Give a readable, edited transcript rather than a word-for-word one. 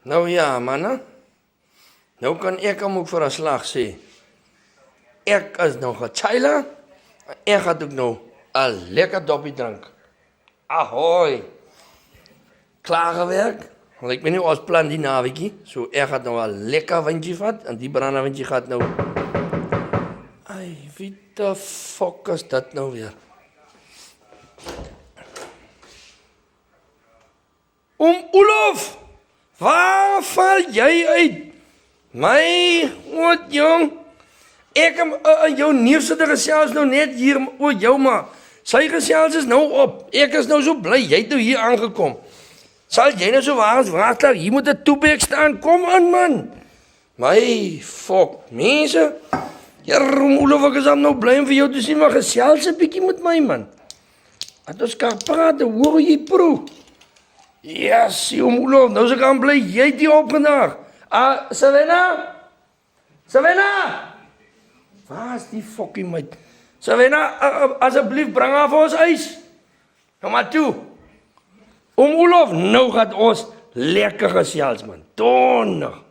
Nou ja, manne. Nou kan ek hom ook vir 'n slag sê. Ek is nou gechaila. Ek gaan ook nou 'n lekker doppie drink. Ahoy. Klaar gewerk? Lyk my nie ons plan die naweekie. So ek gaan nou 'n lekker windjie vat en die brandewindjie gaan nou. Ai, wie the fuck is dit nou weer? Olof! Waar val jy uit? My, wat jong? Ek en jou neefsitter gesels nou net hier, o jou maar. Sy gesels is nou op. Ek is nou so bly jy het nou hier aangekom. Sal jy nou so waag, hier moet 'n toebek staan. Kom aan man. My fuck, mense. Olof, ek is nou bly om vir jou te sien, maar gesels 'n bietjie met my man. Dat ons kan praat, hoor jy proe. Yes, Olof, nou se kan bly jy het die opgenaag. Savannah? Savannah? Waar is die fucking meid? Savannah, asseblief bring haar vir ons ys. Kom maar toe. Olof, nou gaat ons lekker gesels man. Donderdag.